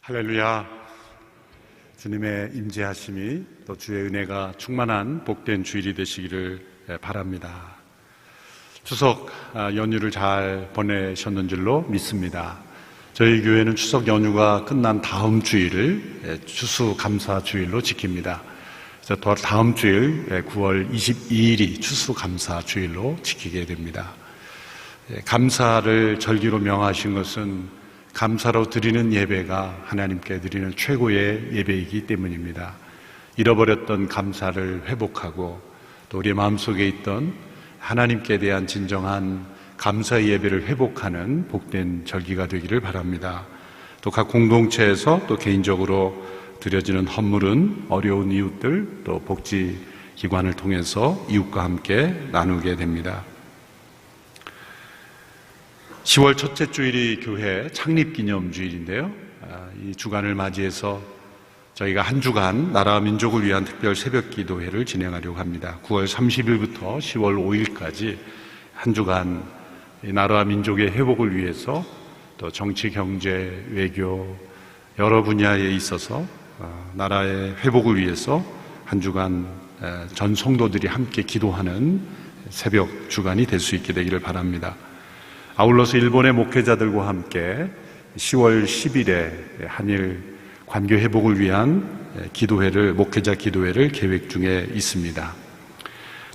할렐루야. 주님의 임재하심이 또 주의 은혜가 충만한 복된 주일이 되시기를 바랍니다. 추석 연휴를 잘 보내셨는 줄로 믿습니다. 저희 교회는 추석 연휴가 끝난 다음 주일을 추수감사주일로 지킵니다. 그래서 다음 주일 9월 22일이 추수감사주일로 지키게 됩니다. 감사를 절기로 명하신 것은 감사로 드리는 예배가 하나님께 드리는 최고의 예배이기 때문입니다. 잃어버렸던 감사를 회복하고 또 우리 마음속에 있던 하나님께 대한 진정한 감사의 예배를 회복하는 복된 절기가 되기를 바랍니다. 또 각 공동체에서 또 개인적으로 드려지는 헌물은 어려운 이웃들 또 복지기관을 통해서 이웃과 함께 나누게 됩니다. 10월 첫째 주일이 교회 창립기념주일인데요. 이 주간을 맞이해서 저희가 한 주간 나라와 민족을 위한 특별 새벽기도회를 진행하려고 합니다. 9월 30일부터 10월 5일까지 한 주간 나라와 민족의 회복을 위해서 또 정치, 경제, 외교 여러 분야에 있어서 나라의 회복을 위해서 한 주간 전 성도들이 함께 기도하는 새벽 주간이 될 수 있게 되기를 바랍니다. 아울러서 일본의 목회자들과 함께 10월 10일에 한일 관계 회복을 위한 목회자 기도회를 계획 중에 있습니다.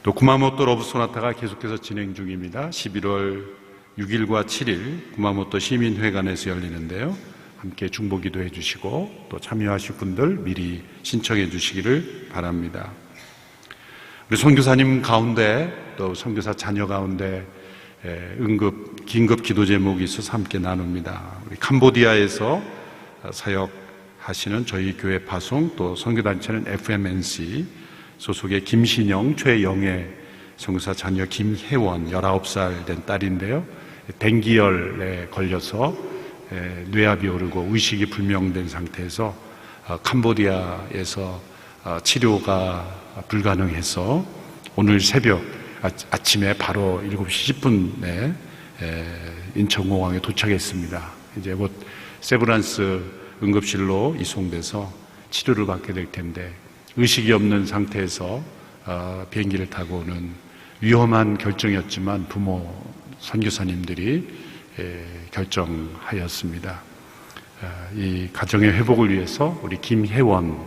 또 구마모토 러브 소나타가 계속해서 진행 중입니다. 11월 6일과 7일 구마모토 시민회관에서 열리는데요. 함께 중보 기도해 주시고 또 참여하실 분들 미리 신청해 주시기를 바랍니다. 우리 선교사님 가운데 또 선교사 자녀 가운데 긴급 기도 제목이 있어서 함께 나눕니다. 우리 캄보디아에서 사역하시는 저희 교회 파송 또 선교단체는 FMNC 소속의 김신영, 최영애 선교사 자녀 김혜원 19살 된 딸인데요. 댕기열에 걸려서 뇌압이 오르고 의식이 불명된 상태에서 캄보디아에서 치료가 불가능해서 오늘 새벽 아침에 바로 7시 10분에 인천공항에 도착했습니다. 이제 곧 세브란스 응급실로 이송돼서 치료를 받게 될 텐데 의식이 없는 상태에서 비행기를 타고 오는 위험한 결정이었지만 부모 선교사님들이 결정하였습니다. 이 가정의 회복을 위해서 우리 김혜원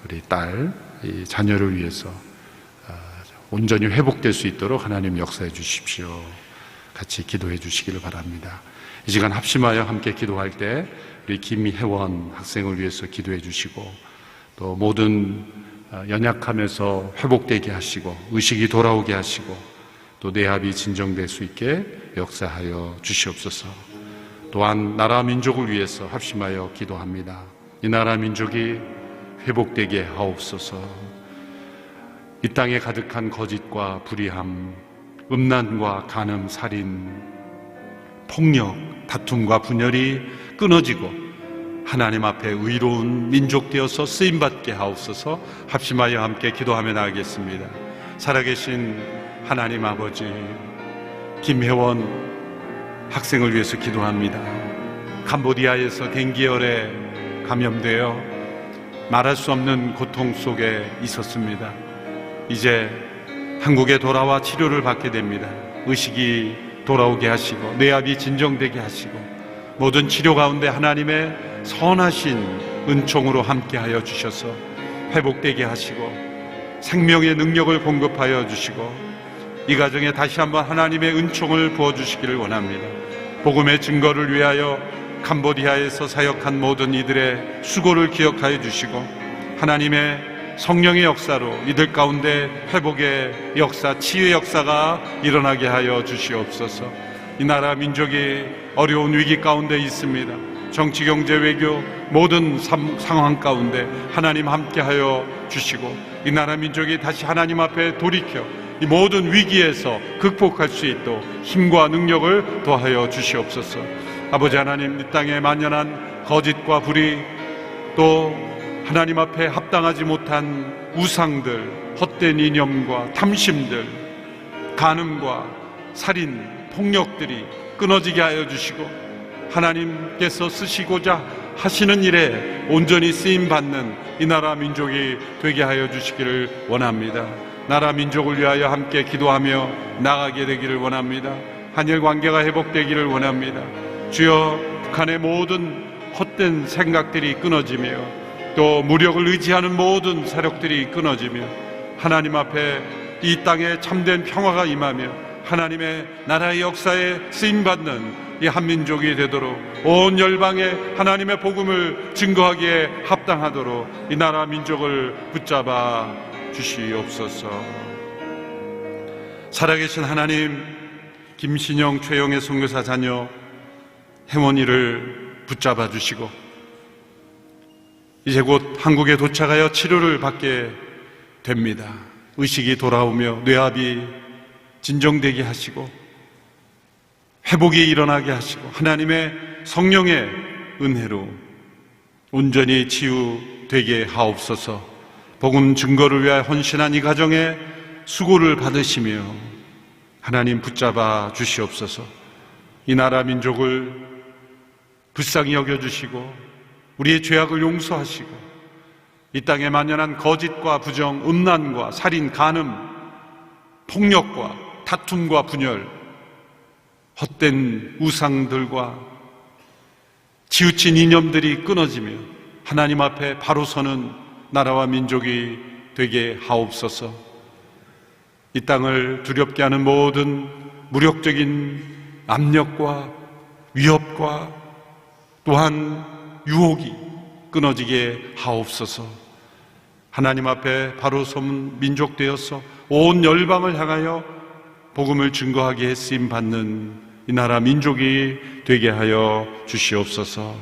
우리 딸 이 자녀를 위해서 온전히 회복될 수 있도록 하나님 역사해 주십시오. 같이 기도해 주시기를 바랍니다. 이 시간 합심하여 함께 기도할 때 우리 김혜원 학생을 위해서 기도해 주시고 또 모든 연약함에서 회복되게 하시고 의식이 돌아오게 하시고 또 뇌압이 진정될 수 있게 역사하여 주시옵소서. 또한 나라 민족을 위해서 합심하여 기도합니다. 이 나라 민족이 회복되게 하옵소서. 이 땅에 가득한 거짓과 불의함, 음란과 간음, 살인, 폭력, 다툼과 분열이 끊어지고 하나님 앞에 의로운 민족 되어서 쓰임받게 하옵소서. 합심하여 함께 기도하며 나가겠습니다. 살아계신 하나님 아버지, 김혜원 학생을 위해서 기도합니다. 캄보디아에서 댕기열에 감염되어 말할 수 없는 고통 속에 있었습니다. 이제 한국에 돌아와 치료를 받게 됩니다. 의식이 돌아오게 하시고 뇌압이 진정되게 하시고 모든 치료 가운데 하나님의 선하신 은총으로 함께하여 주셔서 회복되게 하시고 생명의 능력을 공급하여 주시고 이 가정에 다시 한번 하나님의 은총을 부어주시기를 원합니다. 복음의 증거를 위하여 캄보디아에서 사역한 모든 이들의 수고를 기억하여 주시고 하나님의 성령의 역사로 이들 가운데 회복의 역사, 치유의 역사가 일어나게 하여 주시옵소서. 이 나라 민족이 어려운 위기 가운데 있습니다. 정치, 경제, 외교 모든 상황 가운데 하나님 함께하여 주시고 이 나라 민족이 다시 하나님 앞에 돌이켜 이 모든 위기에서 극복할 수 있도록 힘과 능력을 더하여 주시옵소서. 아버지 하나님, 이 땅에 만연한 거짓과 불의 또 하나님 앞에 합당하지 못한 우상들, 헛된 이념과 탐심들, 간음과 살인, 폭력들이 끊어지게 하여 주시고 하나님께서 쓰시고자 하시는 일에 온전히 쓰임받는 이 나라 민족이 되게 하여 주시기를 원합니다. 나라 민족을 위하여 함께 기도하며 나가게 되기를 원합니다. 한일 관계가 회복되기를 원합니다. 주여, 북한의 모든 헛된 생각들이 끊어지며 또 무력을 의지하는 모든 세력들이 끊어지며 하나님 앞에 이 땅에 참된 평화가 임하며 하나님의 나라의 역사에 쓰임받는 이 한민족이 되도록 온 열방에 하나님의 복음을 증거하기에 합당하도록 이 나라 민족을 붙잡아 주시옵소서. 살아계신 하나님, 김신영, 최영애 선교사 자녀 혜원이를 붙잡아 주시고 이제 곧 한국에 도착하여 치료를 받게 됩니다. 의식이 돌아오며 뇌압이 진정되게 하시고 회복이 일어나게 하시고 하나님의 성령의 은혜로 온전히 치유되게 하옵소서. 복음 증거를 위하여 헌신한 이 가정에 수고를 받으시며 하나님 붙잡아 주시옵소서. 이 나라 민족을 불쌍히 여겨주시고 우리의 죄악을 용서하시고 이 땅에 만연한 거짓과 부정, 음란과 살인, 간음, 폭력과 다툼과 분열, 헛된 우상들과 치우친 이념들이 끊어지며 하나님 앞에 바로 서는 나라와 민족이 되게 하옵소서. 이 땅을 두렵게 하는 모든 무력적인 압력과 위협과 또한 유혹이 끊어지게 하옵소서. 하나님 앞에 바로 서는 민족 되어서 온 열방을 향하여 복음을 증거하게 쓰임받는 이 나라 민족이 되게 하여 주시옵소서.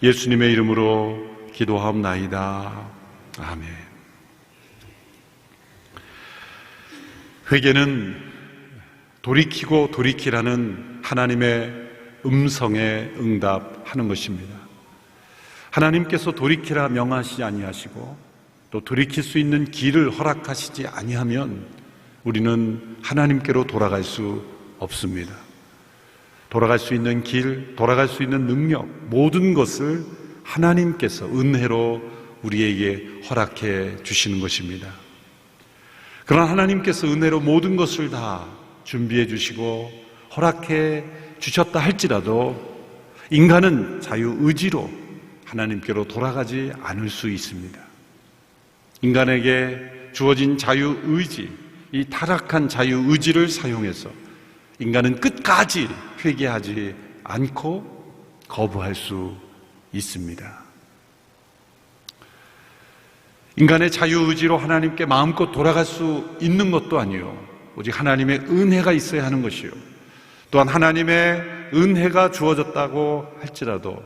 예수님의 이름으로 기도하옵나이다. 아멘. 회개는 돌이키고 돌이키라는 하나님의 음성에 응답하는 것입니다. 하나님께서 돌이키라 명하시지 아니하시고 또 돌이킬 수 있는 길을 허락하시지 아니하면 우리는 하나님께로 돌아갈 수 없습니다. 돌아갈 수 있는 길, 돌아갈 수 있는 능력, 모든 것을 하나님께서 은혜로 우리에게 허락해 주시는 것입니다. 그러나 하나님께서 은혜로 모든 것을 다 준비해 주시고 허락해 주셨다 할지라도 인간은 자유의지로 하나님께로 돌아가지 않을 수 있습니다. 인간에게 주어진 자유의지, 이 타락한 자유의지를 사용해서 인간은 끝까지 회개하지 않고 거부할 수 있습니다. 인간의 자유의지로 하나님께 마음껏 돌아갈 수 있는 것도 아니요, 오직 하나님의 은혜가 있어야 하는 것이요, 또한 하나님의 은혜가 주어졌다고 할지라도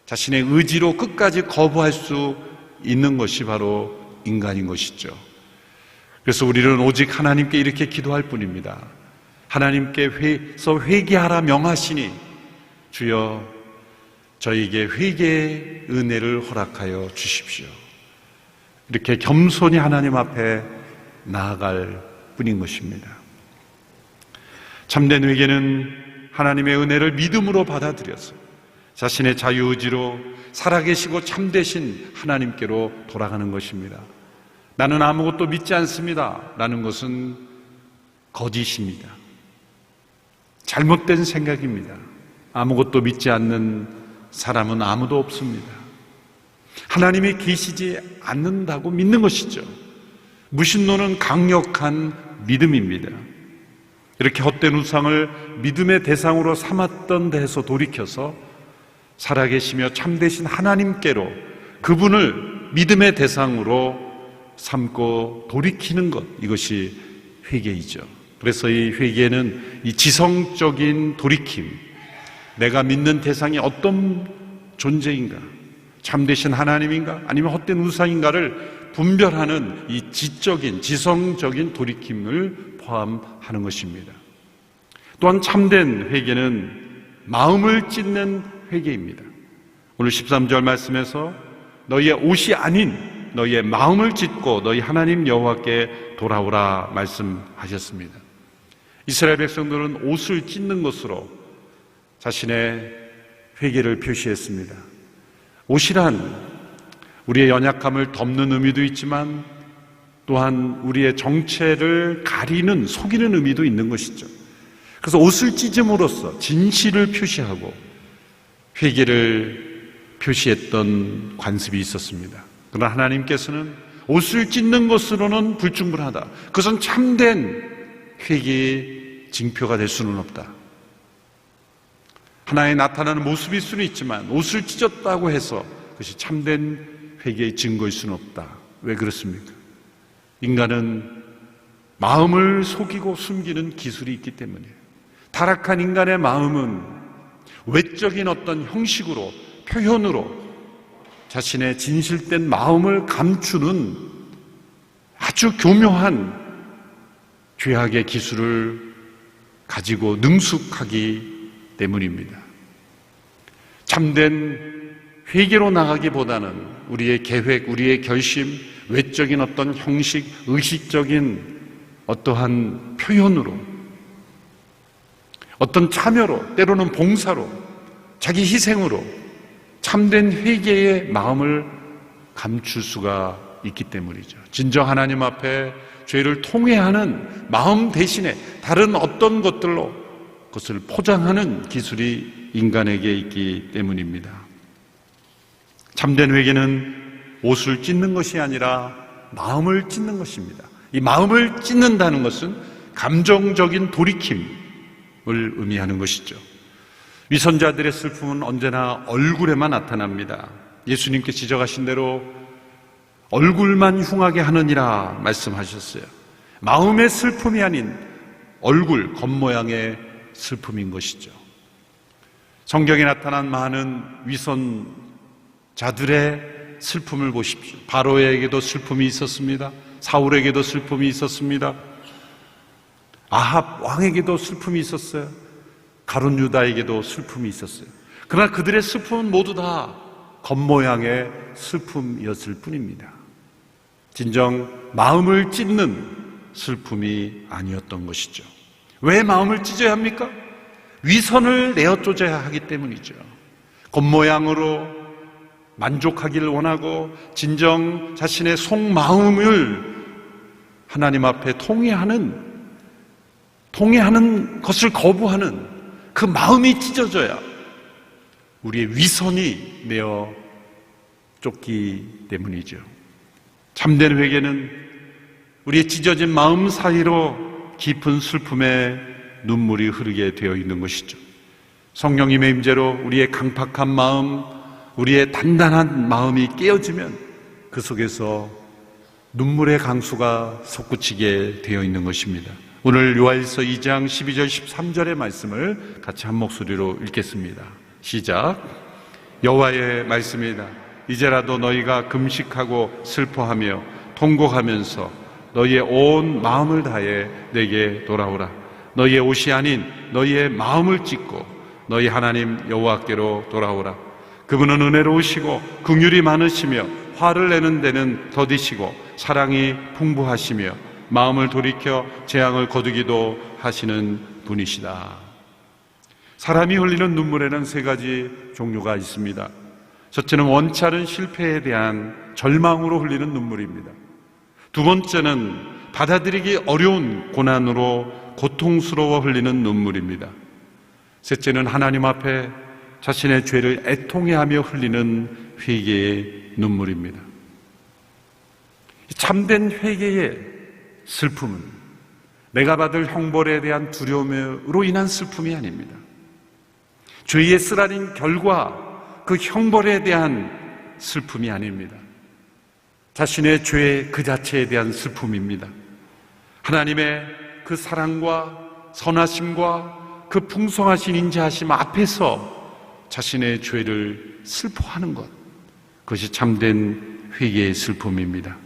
자신의 의지로 끝까지 거부할 수 있는 것이 바로 인간인 것이죠. 그래서 우리는 오직 하나님께 이렇게 기도할 뿐입니다. 하나님께서 회개하라 명하시니 주여 저에게 회개의 은혜를 허락하여 주십시오. 이렇게 겸손히 하나님 앞에 나아갈 뿐인 것입니다. 참된 회개는 하나님의 은혜를 믿음으로 받아들여서 자신의 자유의지로 살아계시고 참되신 하나님께로 돌아가는 것입니다. 나는 아무것도 믿지 않습니다 라는 것은 거짓입니다. 잘못된 생각입니다. 아무것도 믿지 않는 사람은 아무도 없습니다. 하나님이 계시지 않는다고 믿는 것이죠. 무신론은 강력한 믿음입니다. 이렇게 헛된 우상을 믿음의 대상으로 삼았던 데에서 돌이켜서 살아계시며 참되신 하나님께로 그분을 믿음의 대상으로 삼고 돌이키는 것, 이것이 회개이죠. 그래서 이 회개는 이 지성적인 돌이킴, 내가 믿는 대상이 어떤 존재인가, 참되신 하나님인가 아니면 헛된 우상인가를 분별하는 이 지적인 지성적인 돌이킴을 포함하는 것입니다. 또한 참된 회개는 마음을 찢는 회개입니다. 오늘 13절 말씀에서 너희의 옷이 아닌 너희의 마음을 찢고 너희 하나님 여호와께 돌아오라 말씀하셨습니다. 이스라엘 백성들은 옷을 찢는 것으로 자신의 회개를 표시했습니다. 옷이란 우리의 연약함을 덮는 의미도 있지만 또한 우리의 정체를 가리는, 속이는 의미도 있는 것이죠. 그래서 옷을 찢음으로써 진실을 표시하고 회개를 표시했던 관습이 있었습니다. 그러나 하나님께서는 옷을 찢는 것으로는 불충분하다. 그것은 참된 회개의 징표가 될 수는 없다. 하나의 나타나는 모습일 수는 있지만 옷을 찢었다고 해서 그것이 참된 회개의 증거일 수는 없다. 왜 그렇습니까? 인간은 마음을 속이고 숨기는 기술이 있기 때문이에요. 타락한 인간의 마음은 외적인 어떤 형식으로, 표현으로 자신의 진실된 마음을 감추는 아주 교묘한 죄악의 기술을 가지고 능숙하기 때문입니다. 참된 회개로 나가기보다는 우리의 계획, 우리의 결심, 외적인 어떤 형식, 의식적인 어떠한 표현으로, 어떤 참여로, 때로는 봉사로, 자기 희생으로 참된 회개의 마음을 감출 수가 있기 때문이죠. 진정 하나님 앞에 죄를 통회하는 마음 대신에 다른 어떤 것들로 그것을 포장하는 기술이 인간에게 있기 때문입니다. 참된 회개는 옷을 찢는 것이 아니라 마음을 찢는 것입니다. 이 마음을 찢는다는 것은 감정적인 돌이킴을 의미하는 것이죠. 위선자들의 슬픔은 언제나 얼굴에만 나타납니다. 예수님께 지적하신 대로 얼굴만 흉하게 하느니라 말씀하셨어요. 마음의 슬픔이 아닌 얼굴, 겉모양의 슬픔인 것이죠. 성경에 나타난 많은 위선자들의 슬픔을 보십시오. 바로에게도 슬픔이 있었습니다. 사울에게도 슬픔이 있었습니다. 아합 왕에게도 슬픔이 있었어요. 가룟 유다에게도 슬픔이 있었어요. 그러나 그들의 슬픔은 모두 다 겉모양의 슬픔이었을 뿐입니다. 진정 마음을 찢는 슬픔이 아니었던 것이죠. 왜 마음을 찢어야 합니까? 위선을 내어쫓아야 하기 때문이죠. 겉모양으로 만족하기를 원하고 진정 자신의 속마음을 하나님 앞에 통회하는 것을 거부하는 그 마음이 찢어져야 우리의 위선이 내어 쫓기 때문이죠. 참된 회개는 우리의 찢어진 마음 사이로 깊은 슬픔의 눈물이 흐르게 되어 있는 것이죠. 성령님의 임재로 우리의 강팍한 마음, 우리의 단단한 마음이 깨어지면 그 속에서 눈물의 강수가 솟구치게 되어 있는 것입니다. 오늘 요한일서 2장 12절 13절의 말씀을 같이 한 목소리로 읽겠습니다. 시작. 여호와의 말씀이다. 이제라도 너희가 금식하고 슬퍼하며 통곡하면서 너희의 온 마음을 다해 내게 돌아오라. 너희의 옷이 아닌 너희의 마음을 찢고 너희 하나님 여호와께로 돌아오라. 그분은 은혜로우시고 긍휼이 많으시며 화를 내는 데는 더디시고 사랑이 풍부하시며 마음을 돌이켜 재앙을 거두기도 하시는 분이시다. 사람이 흘리는 눈물에는 세 가지 종류가 있습니다. 첫째는 원치 않은 실패에 대한 절망으로 흘리는 눈물입니다. 두 번째는 받아들이기 어려운 고난으로 고통스러워 흘리는 눈물입니다. 셋째는 하나님 앞에 자신의 죄를 애통해하며 흘리는 회개의 눈물입니다. 참된 회개의 슬픔은 내가 받을 형벌에 대한 두려움으로 인한 슬픔이 아닙니다. 죄의 쓰라린 결과 그 형벌에 대한 슬픔이 아닙니다. 자신의 죄 그 자체에 대한 슬픔입니다. 하나님의 그 사랑과 선하심과 그 풍성하신 인자하심 앞에서 자신의 죄를 슬퍼하는 것, 그것이 참된 회개의 슬픔입니다.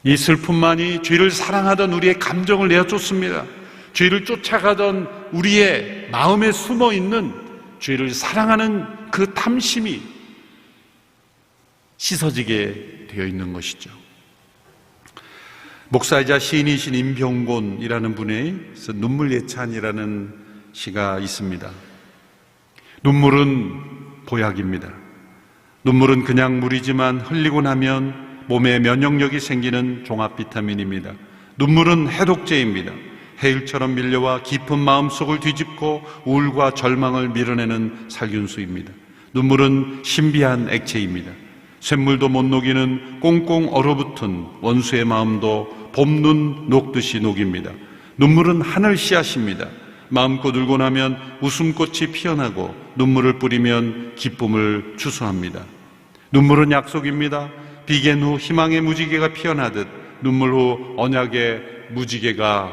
이 슬픔만이 죄를 사랑하던 우리의 감정을 내어쫓습니다. 죄를 쫓아가던 우리의 마음에 숨어있는 죄를 사랑하는 그 탐심이 씻어지게 되어 있는 것이죠. 목사이자 시인이신 임병곤이라는 분의 눈물 예찬이라는 시가 있습니다. 눈물은 보약입니다. 눈물은 그냥 물이지만 흘리고 나면 몸에 면역력이 생기는 종합 비타민입니다. 눈물은 해독제입니다. 해일처럼 밀려와 깊은 마음속을 뒤집고 우울과 절망을 밀어내는 살균수입니다. 눈물은 신비한 액체입니다. 쇳물도 못 녹이는 꽁꽁 얼어붙은 원수의 마음도 봄눈 녹듯이 녹입니다. 눈물은 하늘 씨앗입니다. 마음껏 울고 나면 웃음꽃이 피어나고 눈물을 뿌리면 기쁨을 추수합니다. 눈물은 약속입니다. 비견 후 희망의 무지개가 피어나듯 눈물 후 언약의 무지개가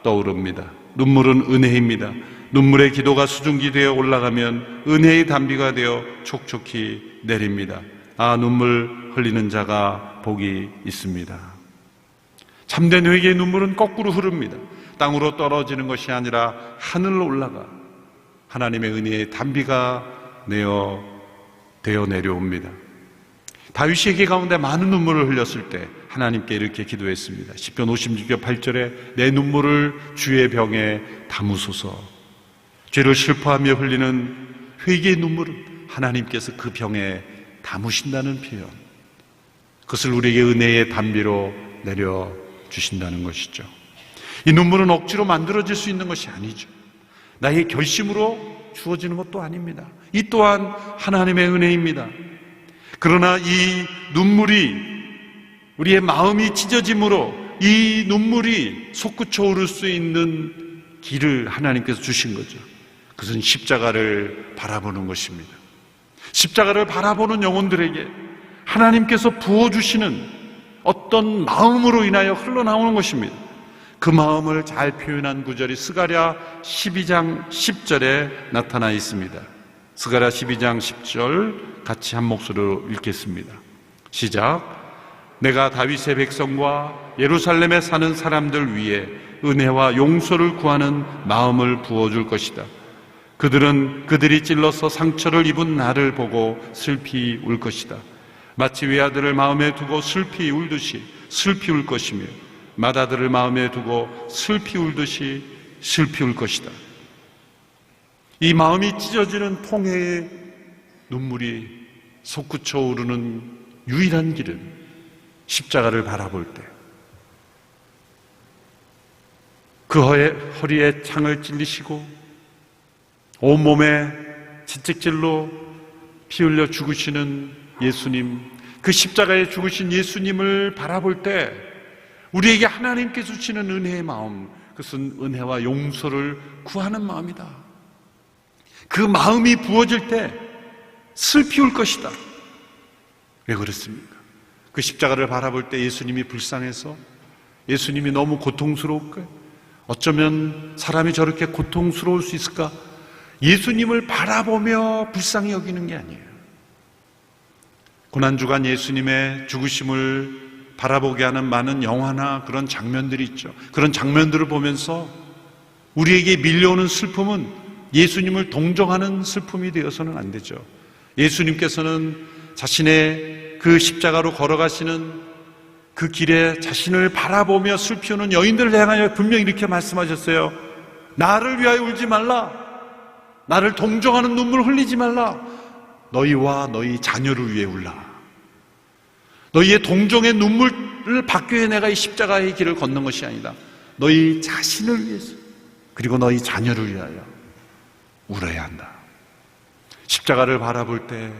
떠오릅니다. 눈물은 은혜입니다. 눈물의 기도가 수증기 되어 올라가면 은혜의 단비가 되어 촉촉히 내립니다. 아, 눈물 흘리는 자가 복이 있습니다. 참된 회개의 눈물은 거꾸로 흐릅니다. 땅으로 떨어지는 것이 아니라 하늘로 올라가 하나님의 은혜의 단비가 되어 내려옵니다. 다윗이 회개 가운데 많은 눈물을 흘렸을 때 하나님께 이렇게 기도했습니다. 시편 56편 8절에 내 눈물을 주의 병에 담으소서. 죄를 슬퍼하며 흘리는 회개의 눈물은 하나님께서 그 병에 담으신다는 표현, 그것을 우리에게 은혜의 단비로 내려주신다는 것이죠. 이 눈물은 억지로 만들어질 수 있는 것이 아니죠. 나의 결심으로 주어지는 것도 아닙니다. 이 또한 하나님의 은혜입니다. 그러나 이 눈물이 우리의 마음이 찢어짐으로 이 눈물이 솟구쳐 오를 수 있는 길을 하나님께서 주신 거죠. 그것은 십자가를 바라보는 것입니다. 십자가를 바라보는 영혼들에게 하나님께서 부어주시는 어떤 마음으로 인하여 흘러나오는 것입니다. 그 마음을 잘 표현한 구절이 스가랴 12장 10절에 나타나 있습니다. 스가랴 12장 10절 같이 한 목소리로 읽겠습니다. 시작. 내가 다윗의 백성과 예루살렘에 사는 사람들 위해 은혜와 용서를 구하는 마음을 부어줄 것이다. 그들은 그들이 찔러서 상처를 입은 나를 보고 슬피 울 것이다. 마치 외아들을 마음에 두고 슬피 울듯이 슬피 울 것이며 맏아들을 마음에 두고 슬피 울듯이 슬피 울 것이다. 이 마음이 찢어지는 통해의 눈물이 솟구쳐 오르는 유일한 길은 십자가를 바라볼 때 그 허리에 창을 찔리시고 온몸에 채찍질로 피 흘려 죽으시는 예수님, 그 십자가에 죽으신 예수님을 바라볼 때 우리에게 하나님께서 주시는 은혜의 마음, 그것은 은혜와 용서를 구하는 마음이다. 그 마음이 부어질 때 슬피 울 것이다. 왜 그렇습니까? 그 십자가를 바라볼 때 예수님이 불쌍해서, 예수님이 너무 고통스러울까요? 어쩌면 사람이 저렇게 고통스러울 수 있을까? 예수님을 바라보며 불쌍히 여기는 게 아니에요. 고난주간 예수님의 죽으심을 바라보게 하는 많은 영화나 그런 장면들이 있죠. 그런 장면들을 보면서 우리에게 밀려오는 슬픔은 예수님을 동정하는 슬픔이 되어서는 안 되죠. 예수님께서는 자신의 그 십자가로 걸어가시는 그 길에 자신을 바라보며 슬피우는 여인들을 향하여 분명히 이렇게 말씀하셨어요. 나를 위하여 울지 말라. 나를 동정하는 눈물 흘리지 말라. 너희와 너희 자녀를 위해 울라. 너희의 동정의 눈물을 받기 위해 내가 이 십자가의 길을 걷는 것이 아니다. 너희 자신을 위해서, 그리고 너희 자녀를 위하여 울어야 한다. 십자가를 바라볼 때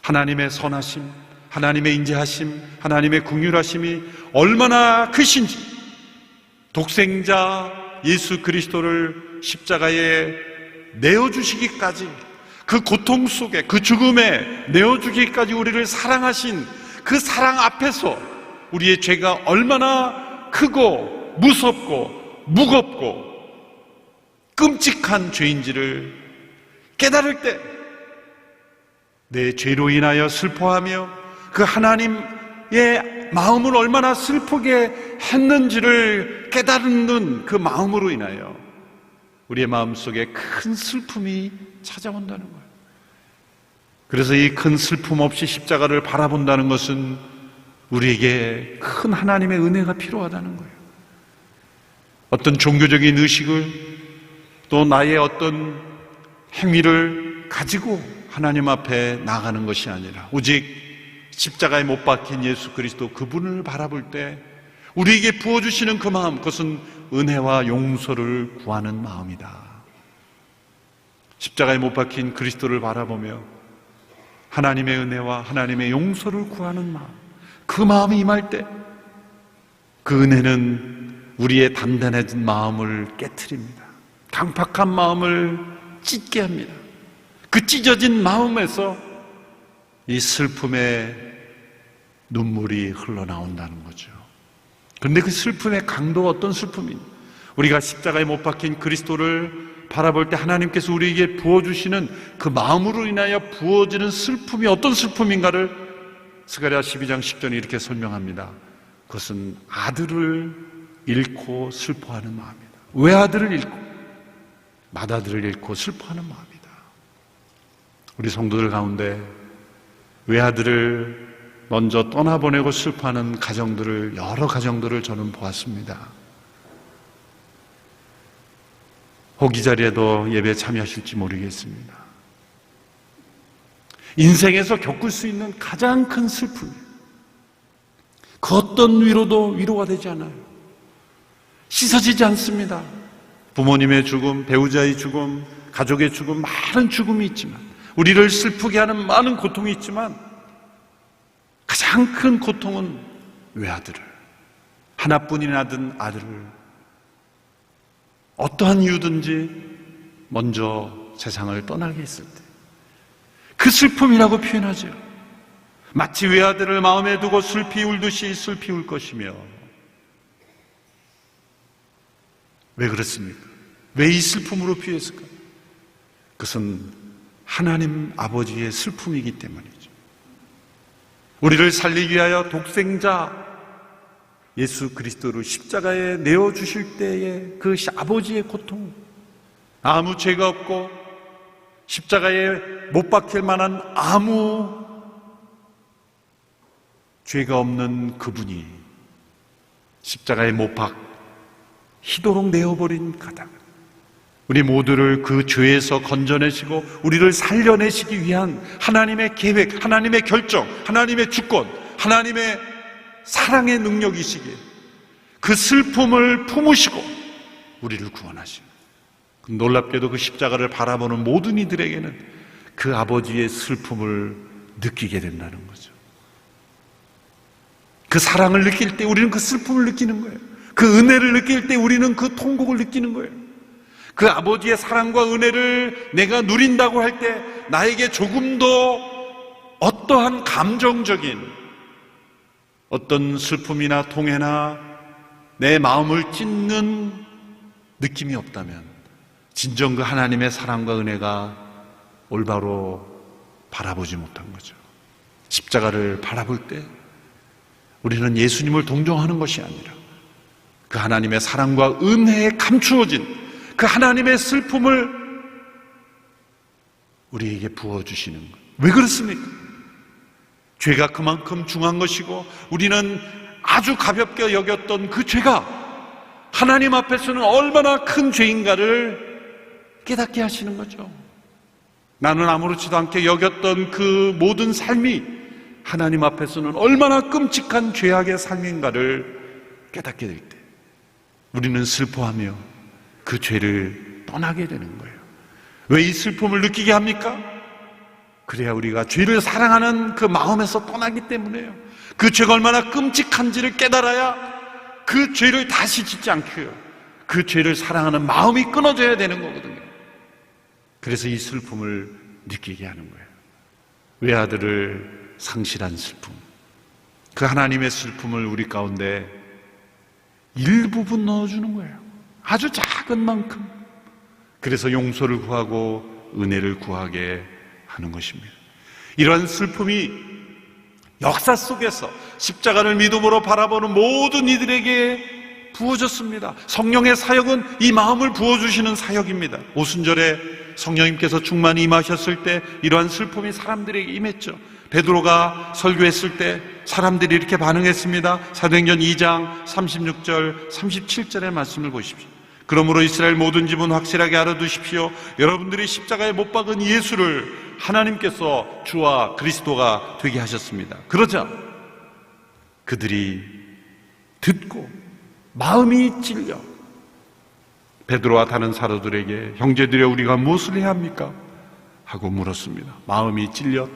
하나님의 선하심, 하나님의 인자하심, 하나님의 긍휼하심이 얼마나 크신지, 독생자 예수 그리스도를 십자가에 내어주시기까지, 그 고통 속에, 그 죽음에 내어주기까지 우리를 사랑하신 그 사랑 앞에서 우리의 죄가 얼마나 크고 무섭고 무겁고 끔찍한 죄인지를 깨달을 때 내 죄로 인하여 슬퍼하며 그 하나님의 마음을 얼마나 슬프게 했는지를 깨닫는 그 마음으로 인하여 우리의 마음속에 큰 슬픔이 찾아온다는 거예요. 그래서 이 큰 슬픔 없이 십자가를 바라본다는 것은 우리에게 큰 하나님의 은혜가 필요하다는 거예요. 어떤 종교적인 의식을 또 나의 어떤 행위를 가지고 하나님 앞에 나가는 것이 아니라 오직 십자가에 못 박힌 예수 그리스도 그분을 바라볼 때 우리에게 부어주시는 그 마음, 그것은 은혜와 용서를 구하는 마음이다. 십자가에 못 박힌 그리스도를 바라보며 하나님의 은혜와 하나님의 용서를 구하는 마음, 그 마음이 임할 때 그 은혜는 우리의 단단해진 마음을 깨트립니다. 강팍한 마음을 찢게 합니다. 그 찢어진 마음에서 이 슬픔의 눈물이 흘러나온다는 거죠. 그런데 그 슬픔의 강도가 어떤 슬픔이냐? 우리가 십자가에 못 박힌 그리스도를 바라볼 때 하나님께서 우리에게 부어주시는 그 마음으로 인하여 부어지는 슬픔이 어떤 슬픔인가를 스가랴 12장 10절에 이렇게 설명합니다. 그것은 아들을 잃고 슬퍼하는 마음이다. 외아들을 잃고 맏아들을 잃고 슬퍼하는 마음이다. 우리 성도들 가운데 외아들을 먼저 떠나보내고 슬퍼하는 가정들을, 여러 가정들을 저는 보았습니다. 혹 이 자리에도 예배에 참여하실지 모르겠습니다. 인생에서 겪을 수 있는 가장 큰 슬픔, 그 어떤 위로도 위로가 되지 않아요. 씻어지지 않습니다. 부모님의 죽음, 배우자의 죽음, 가족의 죽음, 많은 죽음이 있지만, 우리를 슬프게 하는 많은 고통이 있지만 가장 큰 고통은 외아들을, 하나뿐인 아들을 어떠한 이유든지 먼저 세상을 떠나게 했을 때 그 슬픔이라고 표현하죠. 마치 외아들을 마음에 두고 슬피 울듯이 슬피 울 것이며. 왜 그렇습니까? 왜 이 슬픔으로 표현했을까? 그것은 하나님 아버지의 슬픔이기 때문이죠. 우리를 살리기 위하여 독생자 예수 그리스도를 십자가에 내어주실 때의 그 아버지의 고통, 아무 죄가 없고 십자가에 못 박힐 만한 아무 죄가 없는 그분이 십자가에 못 박히도록 내어버린 까닭, 우리 모두를 그 죄에서 건져내시고 우리를 살려내시기 위한 하나님의 계획, 하나님의 결정, 하나님의 주권, 하나님의 사랑의 능력이시기에 그 슬픔을 품으시고 우리를 구원하시고, 놀랍게도 그 십자가를 바라보는 모든 이들에게는 그 아버지의 슬픔을 느끼게 된다는 거죠. 그 사랑을 느낄 때 우리는 그 슬픔을 느끼는 거예요. 그 은혜를 느낄 때 우리는 그 통곡을 느끼는 거예요. 그 아버지의 사랑과 은혜를 내가 누린다고 할 때 나에게 조금도 어떠한 감정적인 어떤 슬픔이나 통해나 내 마음을 찢는 느낌이 없다면 진정 그 하나님의 사랑과 은혜가 올바로 바라보지 못한 거죠. 십자가를 바라볼 때 우리는 예수님을 동정하는 것이 아니라 그 하나님의 사랑과 은혜에 감추어진 그 하나님의 슬픔을 우리에게 부어주시는 것. 왜 그렇습니까? 죄가 그만큼 중한 것이고 우리는 아주 가볍게 여겼던 그 죄가 하나님 앞에서는 얼마나 큰 죄인가를 깨닫게 하시는 거죠. 나는 아무렇지도 않게 여겼던 그 모든 삶이 하나님 앞에서는 얼마나 끔찍한 죄악의 삶인가를 깨닫게 될 때 우리는 슬퍼하며 그 죄를 떠나게 되는 거예요. 왜 이 슬픔을 느끼게 합니까? 그래야 우리가 죄를 사랑하는 그 마음에서 떠나기 때문에요. 그 죄가 얼마나 끔찍한지를 깨달아야 그 죄를 다시 짓지 않고요, 그 죄를 사랑하는 마음이 끊어져야 되는 거거든요. 그래서 이 슬픔을 느끼게 하는 거예요. 외아들을 상실한 슬픔, 그 하나님의 슬픔을 우리 가운데 일부분 넣어주는 거예요. 아주 작은 만큼. 그래서 용서를 구하고 은혜를 구하게 하는 것입니다. 이러한 슬픔이 역사 속에서 십자가를 믿음으로 바라보는 모든 이들에게 부어졌습니다. 성령의 사역은 이 마음을 부어주시는 사역입니다. 오순절에 성령님께서 충만히 임하셨을 때 이러한 슬픔이 사람들에게 임했죠. 베드로가 설교했을 때 사람들이 이렇게 반응했습니다. 사도행전 2장 36절 37절의 말씀을 보십시오. 그러므로 이스라엘 모든 집은 확실하게 알아두십시오. 여러분들이 십자가에 못 박은 예수를 하나님께서 주와 그리스도가 되게 하셨습니다. 그러자 그들이 듣고 마음이 찔려 베드로와 다른 사도들에게 형제들여 우리가 무엇을 해야 합니까? 하고 물었습니다. 마음이 찔려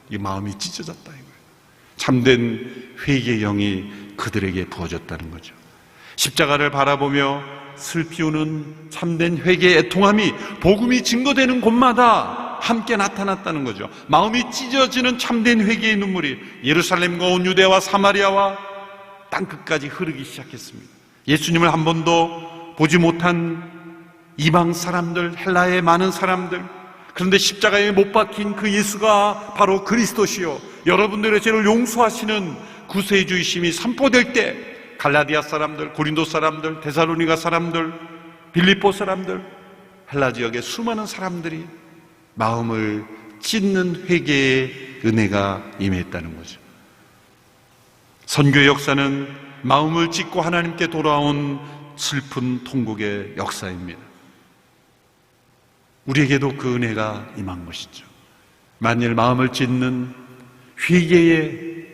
이 마음이 찢어졌다 이거예요. 참된 회개의 영이 그들에게 부어졌다는 거죠. 십자가를 바라보며 슬피우는 참된 회개의 애통함이 복음이 증거되는 곳마다 함께 나타났다는 거죠. 마음이 찢어지는 참된 회개의 눈물이 예루살렘과 온 유대와 사마리아와 땅끝까지 흐르기 시작했습니다. 예수님을 한 번도 보지 못한 이방 사람들, 헬라의 많은 사람들, 그런데 십자가에 못 박힌 그 예수가 바로 그리스도시요 여러분들의 죄를 용서하시는 구세주이심이 선포될 때 갈라디아 사람들, 고린도 사람들, 데살로니가 사람들, 빌립보 사람들, 헬라 지역의 수많은 사람들이 마음을 찢는 회개의 은혜가 임했다는 거죠. 선교의 역사는 마음을 찢고 하나님께 돌아온 슬픈 통곡의 역사입니다. 우리에게도 그 은혜가 임한 것이죠. 만일 마음을 찢는 회개의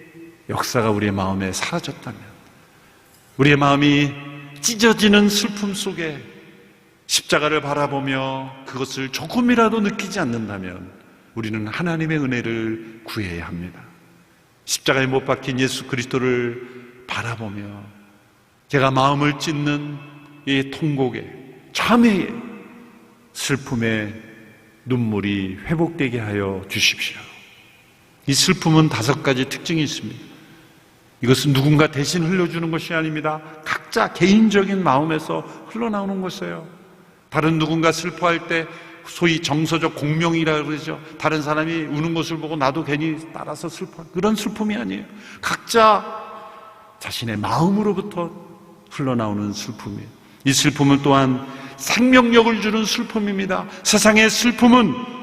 역사가 우리의 마음에 사라졌다면, 우리의 마음이 찢어지는 슬픔 속에 십자가를 바라보며 그것을 조금이라도 느끼지 않는다면 우리는 하나님의 은혜를 구해야 합니다. 십자가에 못 박힌 예수 그리스도를 바라보며 제가 마음을 찢는 이 통곡에, 참회에, 슬픔의 눈물이 회복되게 하여 주십시오. 이 슬픔은 5가지 특징이 있습니다. 이것은 누군가 대신 흘려주는 것이 아닙니다. 각자 개인적인 마음에서 흘러나오는 것이에요. 다른 누군가 슬퍼할 때 소위 정서적 공명이라고 그러죠. 다른 사람이 우는 것을 보고 나도 괜히 따라서 슬퍼. 그런 슬픔이 아니에요. 각자 자신의 마음으로부터 흘러나오는 슬픔이에요. 이 슬픔은 또한 생명력을 주는 슬픔입니다. 세상의 슬픔은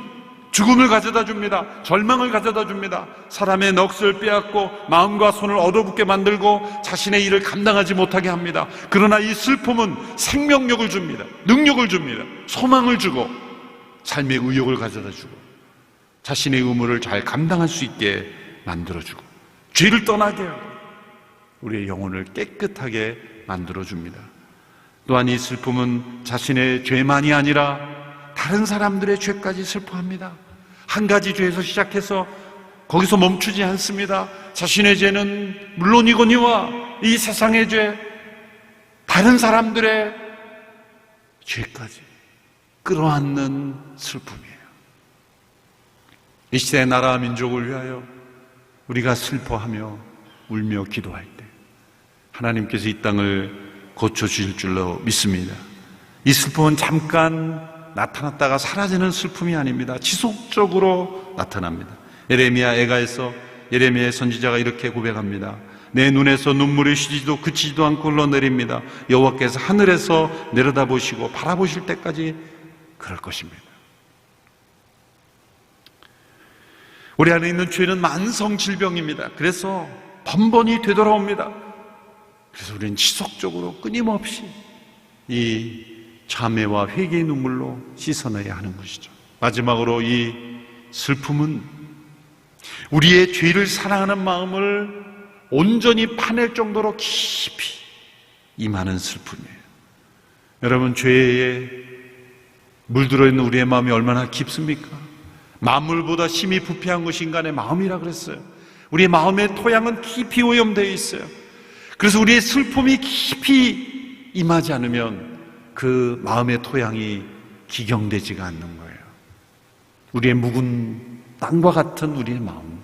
죽음을 가져다 줍니다. 절망을 가져다 줍니다. 사람의 넋을 빼앗고 마음과 손을 얻어붙게 만들고 자신의 일을 감당하지 못하게 합니다. 그러나 이 슬픔은 생명력을 줍니다. 능력을 줍니다. 소망을 주고 삶의 의욕을 가져다 주고 자신의 의무를 잘 감당할 수 있게 만들어주고 죄를 떠나게 하고 우리의 영혼을 깨끗하게 만들어줍니다. 또한 이 슬픔은 자신의 죄만이 아니라 다른 사람들의 죄까지 슬퍼합니다. 한 가지 죄에서 시작해서 거기서 멈추지 않습니다. 자신의 죄는 물론이거니와 이 세상의 죄, 다른 사람들의 죄까지 끌어안는 슬픔이에요. 이 시대의 나라와 민족을 위하여 우리가 슬퍼하며 울며 기도할 때 하나님께서 이 땅을 고쳐주실 줄로 믿습니다. 이 슬픔은 잠깐 나타났다가 사라지는 슬픔이 아닙니다. 지속적으로 나타납니다. 예레미야 애가에서 예레미야 선지자가 이렇게 고백합니다. 내 눈에서 눈물이 쉬지도 그치지도 않고 흘러내립니다. 여호와께서 하늘에서 내려다보시고 바라보실 때까지 그럴 것입니다. 우리 안에 있는 죄는 만성 질병입니다. 그래서 번번이 되돌아옵니다. 그래서 우리는 지속적으로 끊임없이 이 참회와 회개의 눈물로 씻어내야 하는 것이죠. 마지막으로 이 슬픔은 우리의 죄를 사랑하는 마음을 온전히 파낼 정도로 깊이 임하는 슬픔이에요. 여러분, 죄에 물들어 있는 우리의 마음이 얼마나 깊습니까? 만물보다 심히 부패한 것이 인간의 마음이라 그랬어요. 우리의 마음의 토양은 깊이 오염되어 있어요. 그래서 우리의 슬픔이 깊이 임하지 않으면 그 마음의 토양이 기경되지가 않는 거예요. 우리의 묵은 땅과 같은 우리의 마음,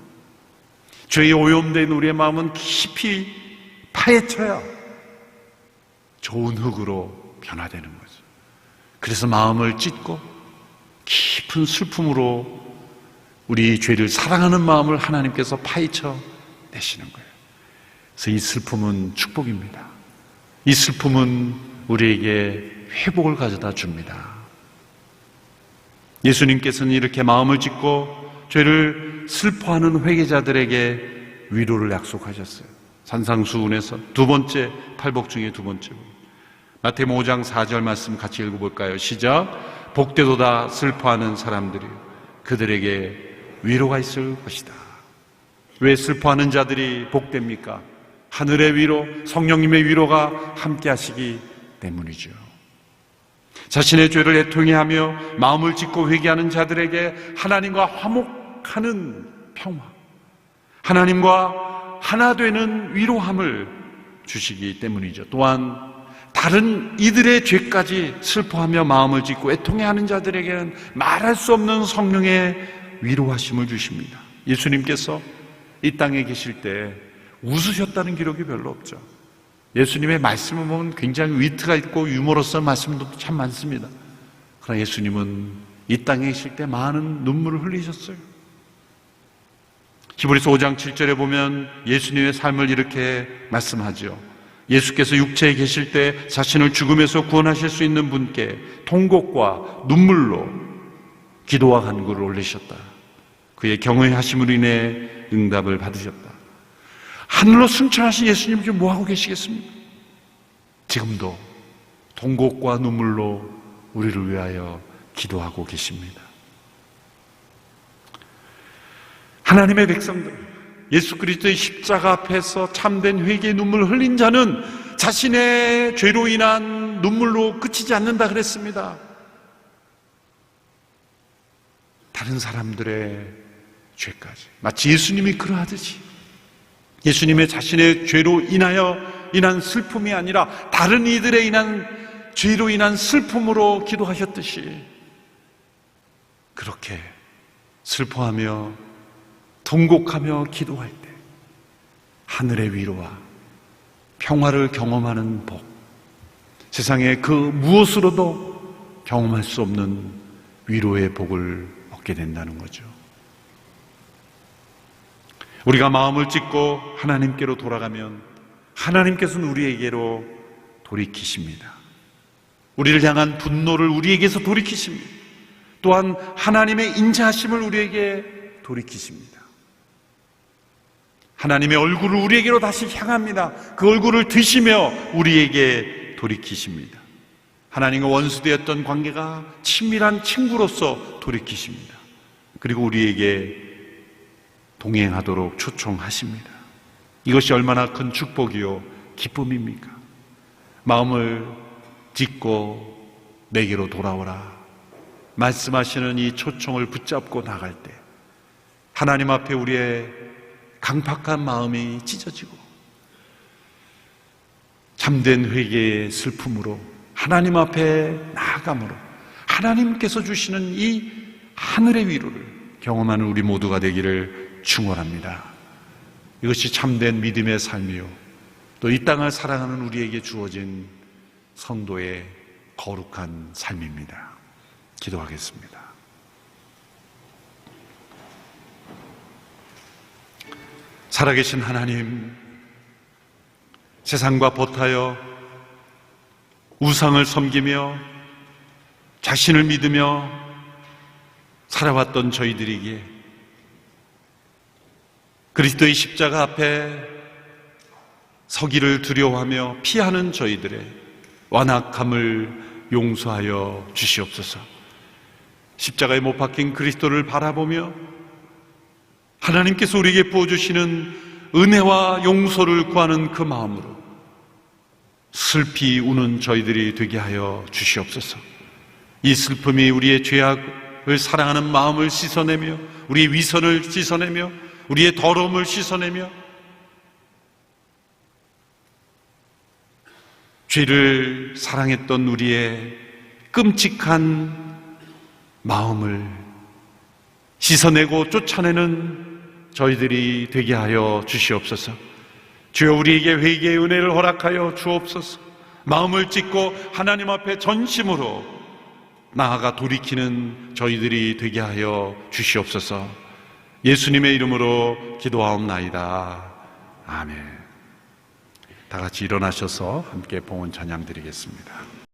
죄에 오염된 우리의 마음은 깊이 파헤쳐야 좋은 흙으로 변화되는 거죠. 그래서 마음을 찢고 깊은 슬픔으로 우리 죄를 사랑하는 마음을 하나님께서 파헤쳐 내시는 거예요. 그래서 이 슬픔은 축복입니다. 이 슬픔은 우리에게 회복을 가져다 줍니다. 예수님께서는 이렇게 마음을 찢고 죄를 슬퍼하는 회개자들에게 위로를 약속하셨어요. 산상수훈에서 2번째 팔복 중에 2번째 마태복음 5장 4절 말씀 같이 읽어볼까요? 시작. 복되도다 슬퍼하는 사람들이 그들에게 위로가 있을 것이다. 왜 슬퍼하는 자들이 복됩니까? 하늘의 위로, 성령님의 위로가 함께 하시기 때문이죠. 자신의 죄를 애통해하며 마음을 짓고 회개하는 자들에게 하나님과 화목하는 평화, 하나님과 하나 되는 위로함을 주시기 때문이죠. 또한 다른 이들의 죄까지 슬퍼하며 마음을 짓고 애통해하는 자들에게는 말할 수 없는 성령의 위로하심을 주십니다. 예수님께서 이 땅에 계실 때 웃으셨다는 기록이 별로 없죠. 예수님의 말씀을 보면 굉장히 위트가 있고 유머러스한 말씀도 참 많습니다. 그러나 예수님은 이 땅에 계실 때 많은 눈물을 흘리셨어요. 히브리서 5장 7절에 보면 예수님의 삶을 이렇게 말씀하죠. 예수께서 육체에 계실 때 자신을 죽음에서 구원하실 수 있는 분께 통곡과 눈물로 기도와 간구를 올리셨다. 그의 경외하심으로 인해 응답을 받으셨다. 하늘로 승천하신 예수님 지금 뭐하고 계시겠습니까? 지금도 통곡과 눈물로 우리를 위하여 기도하고 계십니다. 하나님의 백성들, 예수 그리스도의 십자가 앞에서 참된 회개의 눈물을 흘린 자는 자신의 죄로 인한 눈물로 그치지 않는다 그랬습니다. 다른 사람들의 죄까지, 마치 예수님이 그러하듯이 예수님의 자신의 죄로 인한 슬픔이 아니라 다른 이들에 인한 죄로 인한 슬픔으로 기도하셨듯이 그렇게 슬퍼하며 통곡하며 기도할 때 하늘의 위로와 평화를 경험하는 복, 세상에 그 무엇으로도 경험할 수 없는 위로의 복을 얻게 된다는 거죠. 우리가 마음을 찢고 하나님께로 돌아가면 하나님께서는 우리에게로 돌이키십니다. 우리를 향한 분노를 우리에게서 돌이키십니다. 또한 하나님의 인자하심을 우리에게 돌이키십니다. 하나님의 얼굴을 우리에게로 다시 향합니다. 그 얼굴을 드시며 우리에게 돌이키십니다. 하나님과 원수되었던 관계가 친밀한 친구로서 돌이키십니다. 그리고 우리에게 동행하도록 초청하십니다. 이것이 얼마나 큰 축복이요 기쁨입니까? 마음을 찢고 내게로 돌아오라 말씀하시는 이 초청을 붙잡고 나갈 때 하나님 앞에 우리의 강팍한 마음이 찢어지고 참된 회개의 슬픔으로 하나님 앞에 나아감으로 하나님께서 주시는 이 하늘의 위로를 경험하는 우리 모두가 되기를 축원합니다. 이것이 참된 믿음의 삶이요 또 이 땅을 사랑하는 우리에게 주어진 성도의 거룩한 삶입니다. 기도하겠습니다. 살아계신 하나님, 세상과 버타여 우상을 섬기며 자신을 믿으며 살아왔던 저희들에게 그리스도의 십자가 앞에 서기를 두려워하며 피하는 저희들의 완악함을 용서하여 주시옵소서. 십자가에 못 박힌 그리스도를 바라보며 하나님께서 우리에게 부어주시는 은혜와 용서를 구하는 그 마음으로 슬피 우는 저희들이 되게 하여 주시옵소서. 이 슬픔이 우리의 죄악을 사랑하는 마음을 씻어내며 우리의 위선을 씻어내며 우리의 더러움을 씻어내며 죄를 사랑했던 우리의 끔찍한 마음을 씻어내고 쫓아내는 저희들이 되게 하여 주시옵소서. 주여 우리에게 회개의 은혜를 허락하여 주옵소서. 마음을 찢고 하나님 앞에 전심으로 나아가 돌이키는 저희들이 되게 하여 주시옵소서. 예수님의 이름으로 기도하옵나이다. 아멘. 다 같이 일어나셔서 함께 봉헌 찬양 드리겠습니다.